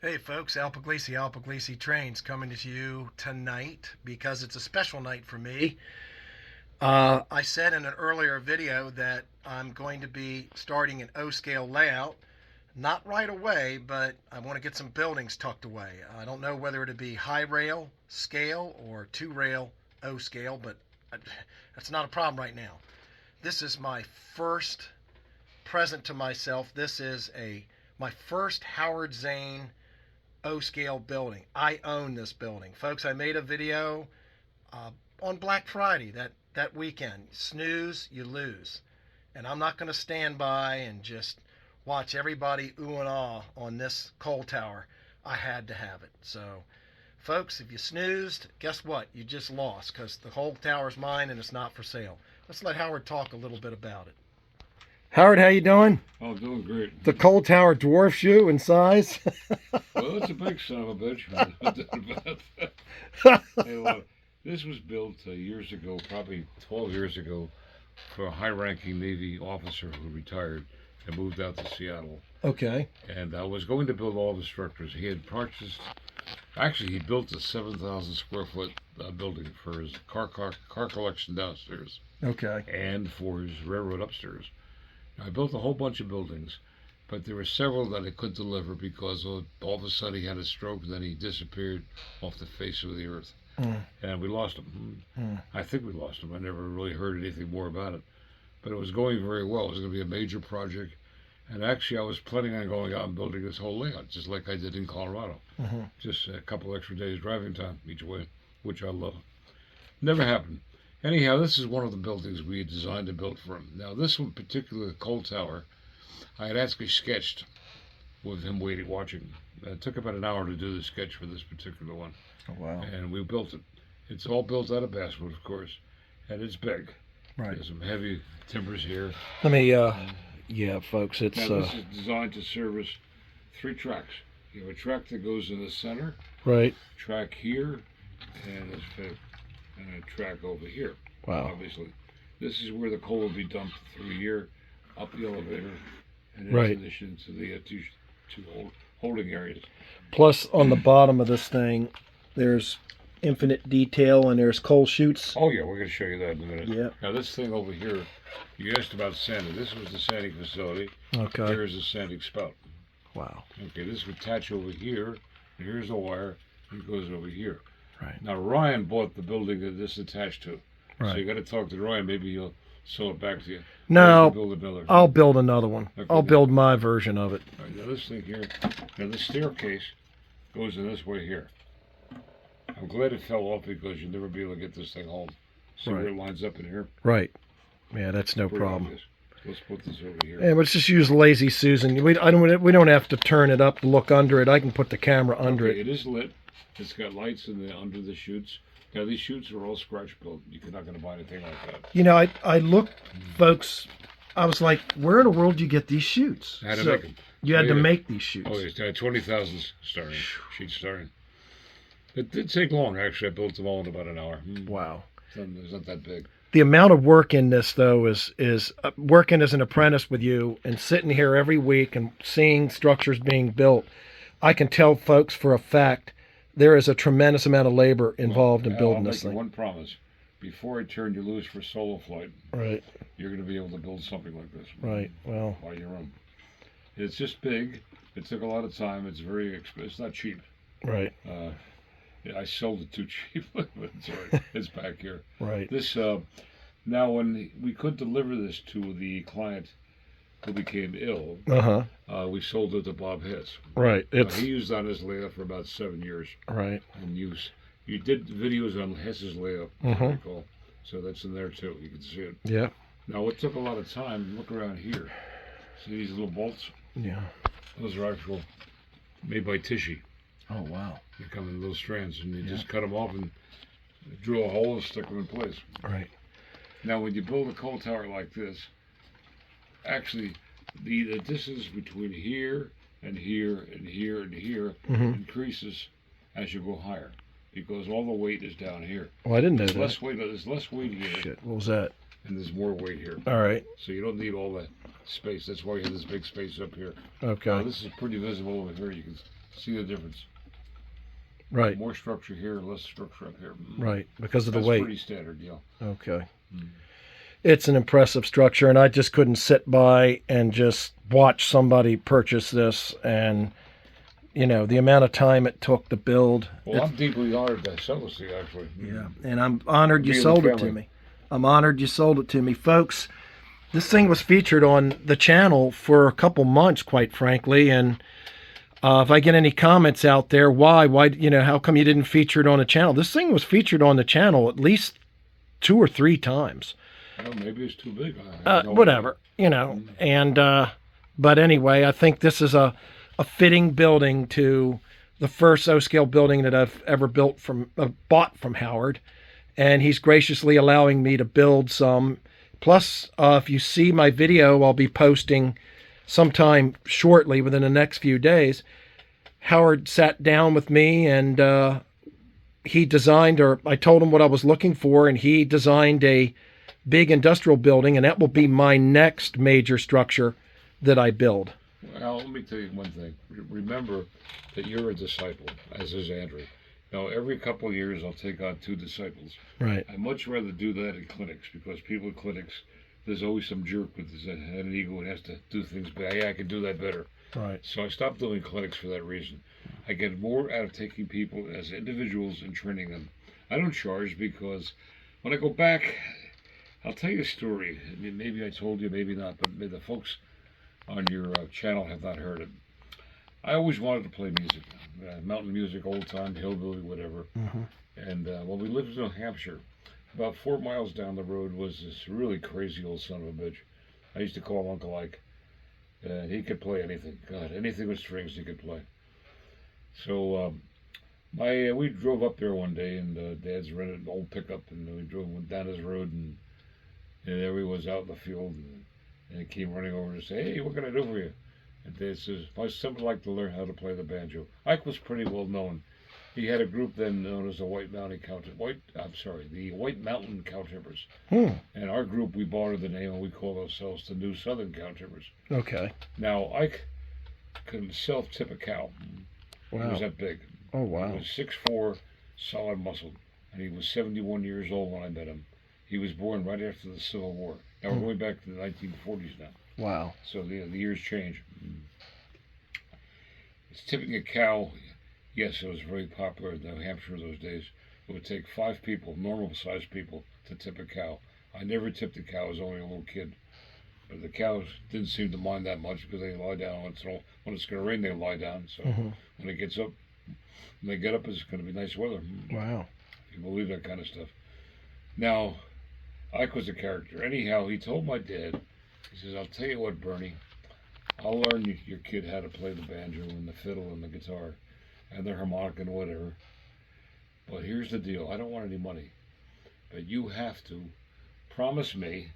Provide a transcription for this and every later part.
Hey folks, Al Puglisi Trains coming to you tonight because it's a special night for me. I said in an earlier video that I'm going to be starting an O scale layout. Not right away, but I want to get some buildings tucked away. I don't know whether it'd be high rail scale or two rail O scale, but that's not a problem right now. This is my first present to myself. This is my first Howard Zane O scale building. I own this building, folks. I made a video uh, on Black Friday that weekend. Snooze, you lose, and I'm not going to stand by and just watch everybody ooh and ah on this coal tower. I had to have it. So, folks, if you snoozed, guess what? You just lost because the whole tower's mine and it's not for sale. Let's let Howard talk a little bit about it. Howard, how you doing? Oh, doing great. The coal tower dwarfs you in size. Well, it's a big son of a bitch. Hey, well, this was built years ago, probably 12 years ago, for a high-ranking Navy officer who retired and moved out to Seattle. Okay. And I was going to build all the structures. He had purchased, actually, he built a 7,000 square foot building for his car collection downstairs Okay. and for his railroad upstairs. I built a whole bunch of buildings, but there were several that I couldn't deliver because all of a sudden he had a stroke and then he disappeared off the face of the earth. And we lost him. I think we lost him. I never really heard anything more about it. But it was going very well. It was going to be a major project. And actually, I was planning on going out and building this whole layout, just like I did in Colorado. Just a couple extra days driving time each way, which I love. Never happened. Anyhow, this is one of the buildings we had designed and built for him. Now, this one particular coal tower, I had actually sketched with him watching. It took about an hour to do the sketch for this particular one. Oh, wow. And we built it. It's all built out of basswood, of course, and it's big. Right. There's some heavy timbers here. Let me, yeah, folks, it's, Now, this is designed to service 3 tracks. You have a track that goes in the center, right. track here, and a track over here. Wow. Obviously, this is where the coal will be dumped through here, up the elevator, and Right. into the two holding areas. Plus, on the bottom of this thing, there's infinite detail and there's coal chutes. Oh yeah, we're going to show you that in a minute. Yeah. Now this thing over here, you asked about sanding. This was the sanding facility. Okay. Here's the sanding spout. Wow. Okay, this would attach over here. And here's a wire. It goes over here. Right. Now Ryan bought the building that this attached to. Right. So you got to talk to Ryan. Maybe he'll sell it back to you. No, Or you can build another. I'll build another one. Okay, I'll good. build my version of it. All right, now this thing here. Now this staircase goes in this way here. I'm glad it fell off because you'll never be able to get this thing home. See where Right. it lines up in here? Right. Yeah, that's no Pretty problem. obvious. Let's put this over here. Yeah, let's just use Lazy Susan. We don't have to turn it up to look under it. I can put the camera under Okay, it. it is lit. It's got lights under the chutes. Now these chutes are all scratch built. You're not going to buy anything like that. You know, I looked, folks. I was like, where in the world do you get these chutes? I had to So make them. you had Yeah. to make these chutes. Oh, it's 20,000 starting sheets starting. It did take long actually. I built them all in about an hour. Wow. It's not that big. The amount of work in this, though, is working as an apprentice with you and sitting here every week and seeing structures being built. I can tell folks for a fact there is a tremendous amount of labor involved in building I'll this make you thing. one promise. Before I turn you loose for solo flight, Right. you're going to be able to build something like this. Right. Well. By your own. It's just big. It took a lot of time. It's very expensive. It's not cheap. Right. Yeah, I sold it too cheap, but it's all right. It's back here. Right. This now when we could deliver this to the client who became ill, we sold it to Bob Hess. Right. It's He used on his layout for about 7 years right. in use. You did videos on Hess's layout, I recall. So that's in there too. You can see it. Yeah. Now it took a lot of time. Look around here. See these little bolts? Yeah. Those are actual made by Tishy. Oh wow. They come in little strands, and you just cut them off and drill a hole and stick them in place. Right. Now, when you build a coal tower like this, actually, the distance between here and here and here and here increases as you go higher, because all the weight is down here. Oh, I didn't know There's that. there's less weight here, Shit. What was that? and there's more weight here. All right. So you don't need all that space. That's why you have this big space up here. Okay. Now, this is pretty visible over here. You can See the difference. Right. More structure here, less structure up here. Right, because of the That's weight. pretty standard, yeah. Okay. Mm. It's an impressive structure, and I just couldn't sit by and just watch somebody purchase this, and the amount of time it took to build. Well, I'm deeply honored to sell this to you, actually. Yeah, and I'm honored you Be in the sold it to family. me. I'm honored you sold it to me, folks. This thing was featured on the channel for a couple months, quite frankly, and if I get any comments out there, why, how come you didn't feature it on the channel? This thing was featured on the channel at least 2 or 3 times. Well, maybe it's too big. I have no Whatever, and but anyway, I think this is a fitting building to the first O-scale building that I've ever bought from Howard, and he's graciously allowing me to build some. Plus, if you see my video, I'll be posting sometime shortly within the next few days. Howard sat down with me and he designed, or I told him what I was looking for, and he designed a big industrial building, and that will be my next major structure that I build. Well, let me tell you one thing. Remember that you're a disciple, as is Andrew. Now, every couple of years, I'll take on 2 disciples. Right. I much rather do that in clinics, because people in clinics, there's always some jerk with an ego and has to do things better. Yeah, I can do that better. Right. So I stopped doing clinics for that reason. I get more out of taking people as individuals and training them. I don't charge, because when I go back, I'll tell you a story. I mean, maybe I told you, maybe not, but maybe the folks on your channel have not heard it. I always wanted to play music, mountain music, old time, hillbilly, whatever. Mm-hmm. And when we lived in New Hampshire, about 4 miles down the road was this really crazy old son of a bitch. I used to call him Uncle Ike. He could play anything. God, anything with strings he could play. So we drove up there one day, and Dad's rented an old pickup, and we went down his road, and there he was out in the field, and he came running over to say, "Hey, what can I do for you?" And Dad says, "My son would like to learn how to play the banjo." Ike was pretty well known. He had a group then known as the White Mountain Cowtippers. And our group, we borrowed the name, and we called ourselves the New Southern Cowtippers. Okay. Now, Ike could self-tip a cow. Wow. He was that big. Oh, wow. He was 6'4", solid muscle, and he was 71 years old when I met him. He was born right after the Civil War. Now, we're going back to the 1940s now. Wow. So the years change. It's tipping a cow. Yes, it was very popular in New Hampshire those days. It would take 5 people, normal-sized people, to tip a cow. I never tipped a cow. I was only a little kid. But the cows didn't seem to mind that much, because they lie down once in a while. When it's going to rain, they lie down. So when it gets up, when they get up, it's going to be nice weather. Wow. If you believe that kind of stuff. Now, Ike was a character. Anyhow, he told my dad, he says, "I'll tell you what, Bernie, I'll learn your kid how to play the banjo and the fiddle and the guitar and the harmonica and whatever. But here's the deal. I don't want any money. But you have to promise me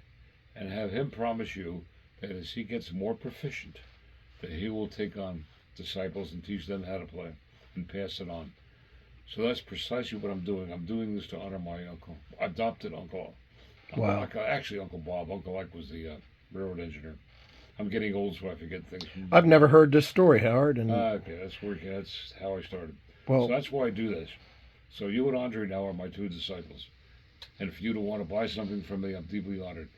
and have him promise you that as he gets more proficient, that he will take on disciples and teach them how to play and pass it on." So that's precisely what I'm doing. I'm doing this to honor my uncle, adopted uncle. Wow. Actually, Uncle Bob. Uncle Ike was the railroad engineer. I'm getting old, so I forget things. I've never heard this story, Howard. And Okay, that's how I started. well, So that's why I do this. So you and Andre now are my 2 disciples. And if you don't want to buy something from me, I'm deeply honored.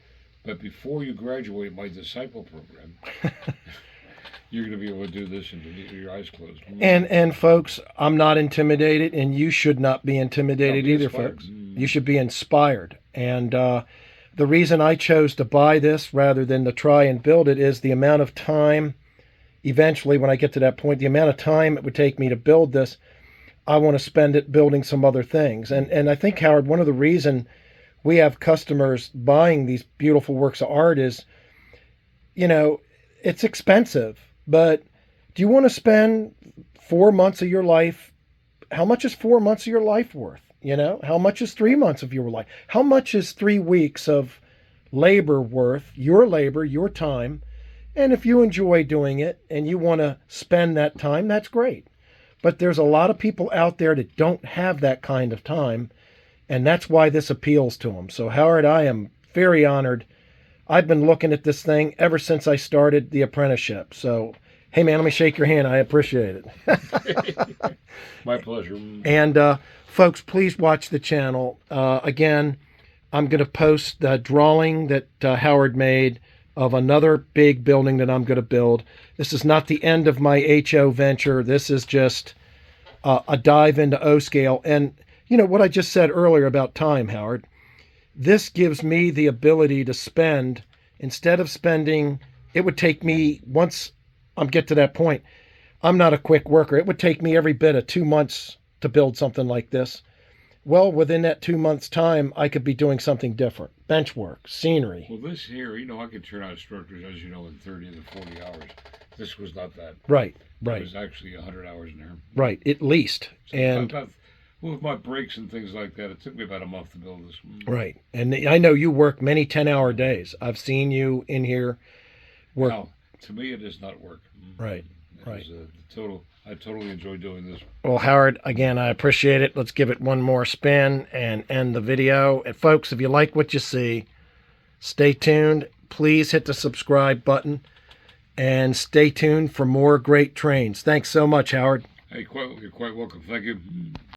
But before you graduate my disciple program, you're going to be able to do this and your eyes closed. and folks, I'm not intimidated, and you should not be intimidated be either, inspired. folks. You should be inspired. And the reason I chose to buy this rather than to try and build it is the amount of time, eventually when I get to that point, the amount of time it would take me to build this, I want to spend it building some other things. And I think, Howard, one of the reason we have customers buying these beautiful works of art is, it's expensive, but do you want to spend 4 months of your life? How much is 4 months of your life worth? How much is 3 months of your life? How much is 3 weeks of labor worth, your labor, your time? And if you enjoy doing it and you want to spend that time, that's great. But there's a lot of people out there that don't have that kind of time, and that's why this appeals to them. So, Howard, I am very honored. I've been looking at this thing ever since I started the apprenticeship. So, Hey, man, let me shake your hand. I appreciate it. My pleasure. And folks, please watch the channel. Again, I'm going to post the drawing that Howard made of another big building that I'm going to build. This is not the end of my HO venture. This is just a dive into O-scale. And you know what I just said earlier about time, Howard? This gives me the ability to spend, instead of spending, it would take me, once I get to that point, I'm not a quick worker. It would take me every bit of 2 months to build something like this. Well, within that 2 months' time, I could be doing something different. Bench work, scenery. Well, this here, I could turn out structures, as you know, in 30 to 40 hours. This was not that. Right. It was actually 100 hours in there. Right, at least. So and with my breaks and things like that, it took me about a month to build this. Right. And I know you work many 10-hour days. I've seen you in here work. Now, to me, it is not work. Right. I totally enjoy doing this. Well, Howard, again, I appreciate it. Let's give it one more spin and end the video. And folks, if you like what you see, stay tuned. Please hit the subscribe button and stay tuned for more great trains. Thanks so much, Howard. Hey, you're quite welcome. Thank you.